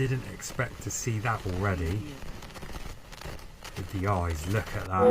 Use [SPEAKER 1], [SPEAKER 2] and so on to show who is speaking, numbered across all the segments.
[SPEAKER 1] didn't expect to see that already. With the eyes, look at that.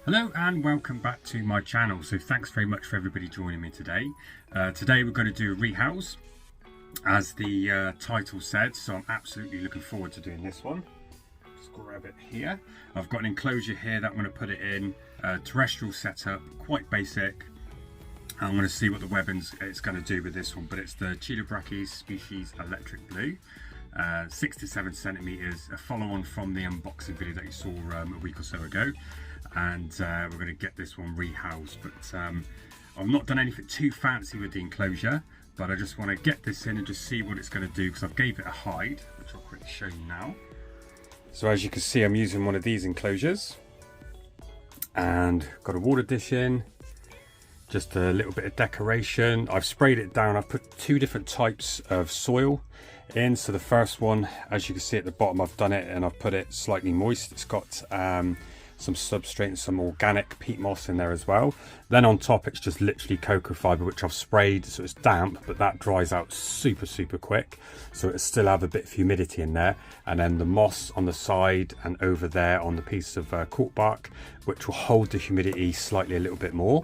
[SPEAKER 1] Hello and welcome back to my channel. So thanks very much for everybody joining me today. Today we're going to do a rehouse, as the title said, so I'm absolutely looking forward to doing this one. Just grab it here. I've got an enclosure here that I'm going to put it in. Terrestrial setup, quite basic. I'm going to see what the webbing it's going to do with this one, but it's the Chilobrachys species electric blue, 6 to 7 centimeters, a follow-on from the unboxing video that you saw a week or so ago, and we're going to get this one rehoused. But I've not done anything too fancy with the enclosure, but I just want to get this in and just see what it's going to do, because I've gave it a hide, which I'll quickly show you now. So as you can see, I'm using one of these enclosures, and got a water dish in. Just a little bit of decoration. I've sprayed it down. I've put 2 different types of soil in. So the first one, as you can see at the bottom, I've done it and I've put it slightly moist. It's got some substrate and some organic peat moss in there as well. Then on top, it's just literally cocoa fibre, which I've sprayed, so it's damp, but that dries out super quick. So it'll still have a bit of humidity in there. And then the moss on the side and over there on the piece of cork bark, which will hold the humidity slightly a little bit more.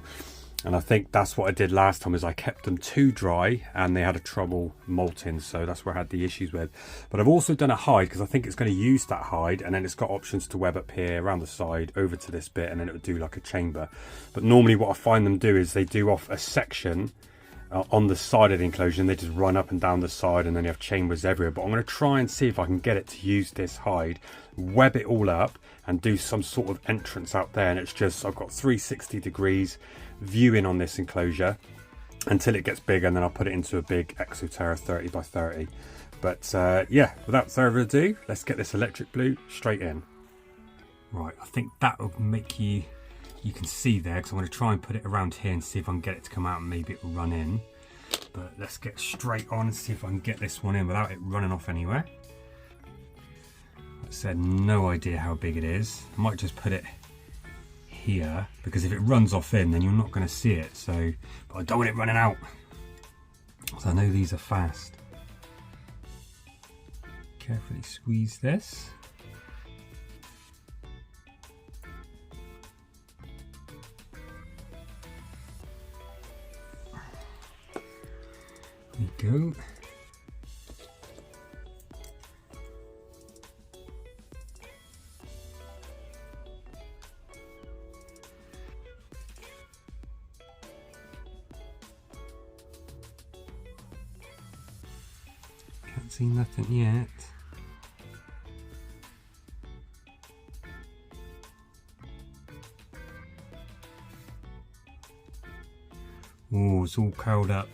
[SPEAKER 1] And I think that's what I did last time, is I kept them too dry and they had a trouble molting, so that's where I had the issues with. But I've also done a hide, because I think it's going to use that hide, and then it's got options to web up here, around the side, over to this bit, and then it would do like a chamber. But normally what I find them do is they do off a section on the side of the enclosure, and they just run up and down the side, and then you have chambers everywhere. But I'm going to try and see if I can get it to use this hide, web it all up, and do some sort of entrance out there. And it's just, I've got 360 degrees viewing on this enclosure until it gets bigger, and then I'll put it into a big Exoterra 30 by 30. But yeah, without further ado, let's get this electric blue straight in. Right, I think that will make you can see there, because I'm going to try and put it around here and see if I can get it to come out, and maybe it will run in. But let's get straight on and see if I can get this one in without it running off anywhere. Like I said, no idea how big it is. I might just put it here, because if it runs off in, then you're not going to see it. So, but I don't want it running out, so I know these are fast. Carefully squeeze this. There you go. Can't see nothing yet. Oh, it's all curled up.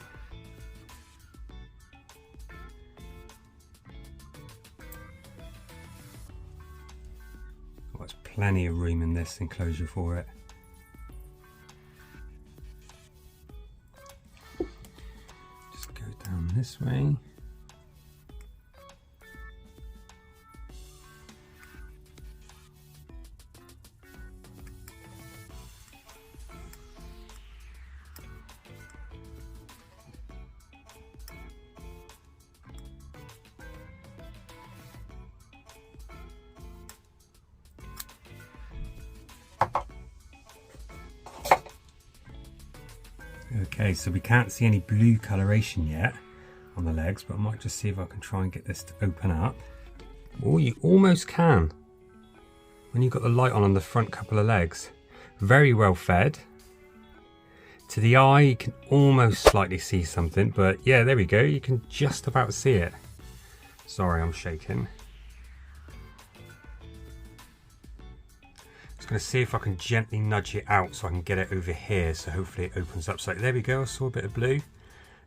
[SPEAKER 1] There's plenty of room in this enclosure for it. Just go down this way. Okay, so we can't see any blue coloration yet on the legs, but I might just see if I can try and get this to open up. Oh, you almost can when you've got the light on the front couple of legs. Very well fed. To the eye, you can almost slightly see something, but yeah, there we go. You can just about see it. Sorry, I'm shaking. Going to see if I can gently nudge it out so I can get it over here, so hopefully it opens up. So there we go, I saw a bit of blue,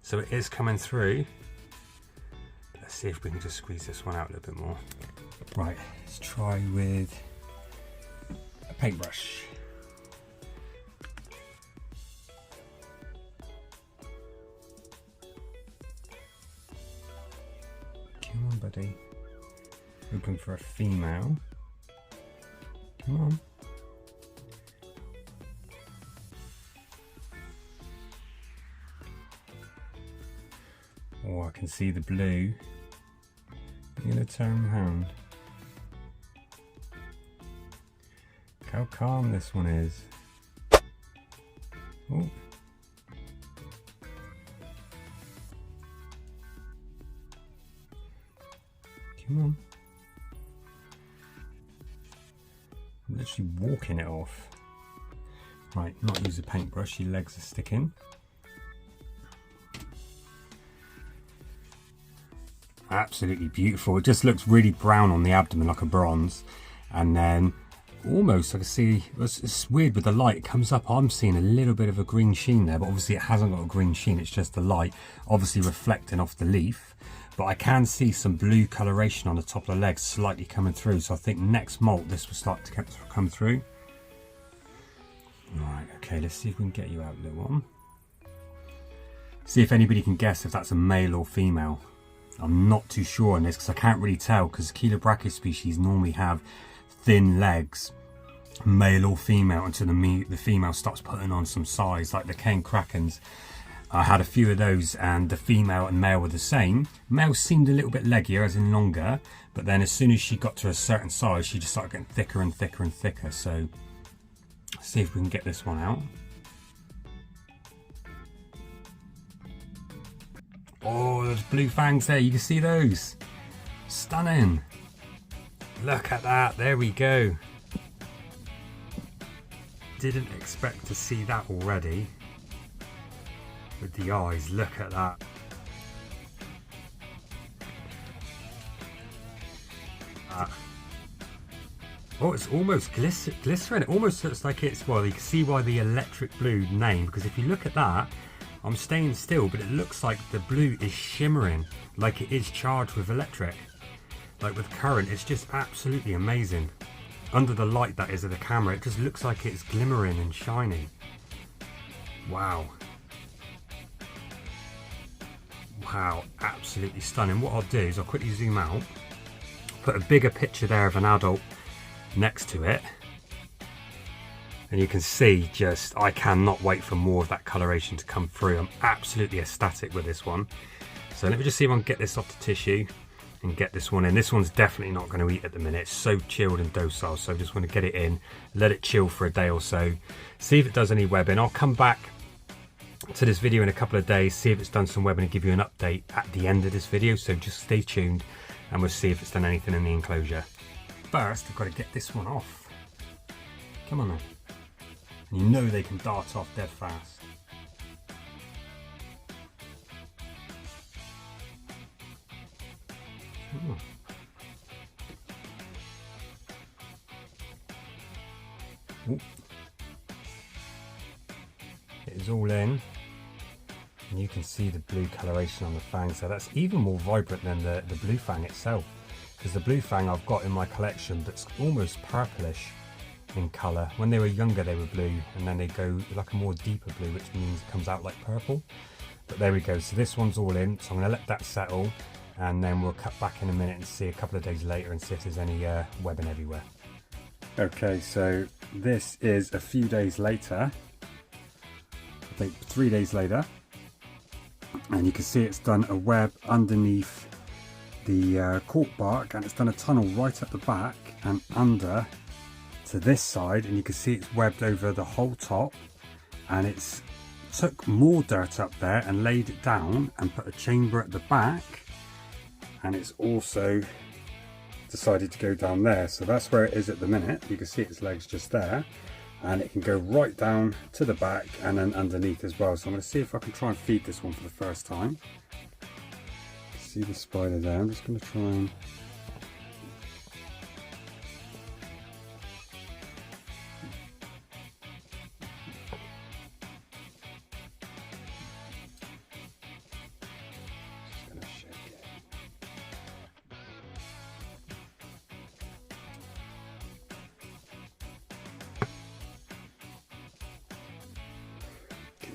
[SPEAKER 1] so it is coming through. Let's see if we can just squeeze this one out a little bit more. Right, let's try with a paintbrush. Come on, buddy. Hoping for a female. Come on. Oh, I can see the blue. I'm going to turn around. Look how calm this one is. Oh. Come on. I'm literally walking it off. Right, not use a paintbrush, your legs are sticking. Absolutely beautiful. It just looks really brown on the abdomen, like a bronze. And then almost I can see, it's weird with the light, it comes up, I'm seeing a little bit of a green sheen there, but obviously it hasn't got a green sheen, it's just the light obviously reflecting off the leaf. But I can see some blue coloration on the top of the legs slightly coming through, so I think next molt this will start to come through. Right, okay, let's see if we can get you out, little one. See if anybody can guess if that's a male or female. I'm not too sure on this because I can't really tell, because Chilobrachys species normally have thin legs, male or female, until the female starts putting on some size, like the cane krakens. I had a few of those and the female and male were the same. Male seemed a little bit leggier, as in longer, but then as soon as she got to a certain size, she just started getting thicker and thicker and thicker. So let's see if we can get this one out. Oh, there's blue fangs there, you can see those. Stunning. Look at that, there we go. Didn't expect to see that already. With the eyes, look at that. Oh, it's almost glycerin. It almost looks like it's, well, you can see why the electric blue name, because if you look at that, I'm staying still, but it looks like the blue is shimmering, like it is charged with electric, like with current. It's just absolutely amazing. Under the light that is of the camera, it just looks like it's glimmering and shining. Wow. Wow, absolutely stunning. What I'll do is I'll quickly zoom out, put a bigger picture there of an adult next to it, and you can see just, I cannot wait for more of that coloration to come through. I'm absolutely ecstatic with this one. So let me just see if I can get this off the tissue and get this one in. This one's definitely not going to eat at the minute. It's so chilled and docile, so I just want to get it in, let it chill for a day or so, see if it does any webbing. I'll come back to this video in a couple of days, see if it's done some webbing and give you an update at the end of this video, so just stay tuned and we'll see if it's done anything in the enclosure. First, I've got to get this one off. Come on then. And you know they can dart off dead fast. Ooh. Ooh. It is all in, and you can see the blue coloration on the fang, so that's even more vibrant than the blue fang itself, because the blue fang I've got in my collection that's almost purplish in colour. When they were younger they were blue, and then they go like a more deeper blue, which means it comes out like purple. But there we go, so this one's all in, so I'm going to let that settle, and then we'll cut back in a minute and see a couple of days later and see if there's any webbing everywhere. Okay, so this is a few days later, I think 3 days later, and you can see it's done a web underneath the cork bark, and it's done a tunnel right at the back and under to this side, and you can see it's webbed over the whole top, and it's took more dirt up there and laid it down and put a chamber at the back, and it's also decided to go down there. So that's where it is at the minute. You can see its legs just there, and it can go right down to the back and then underneath as well. So I'm going to see if I can try and feed this one for the first time. See the spider there, I'm just going to try and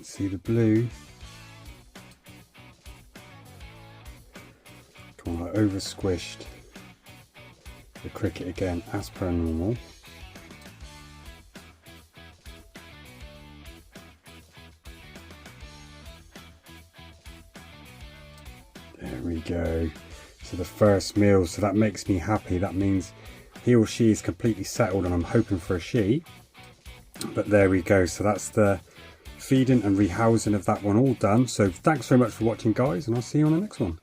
[SPEAKER 1] see the blue. Kind of like over squished the cricket again as per normal. There we go. So the first meal, so that makes me happy. That means he or she is completely settled, and I'm hoping for a she. But there we go. So that's the feeding and rehousing of that one all done. So thanks very much for watching, guys, and I'll see you on the next one.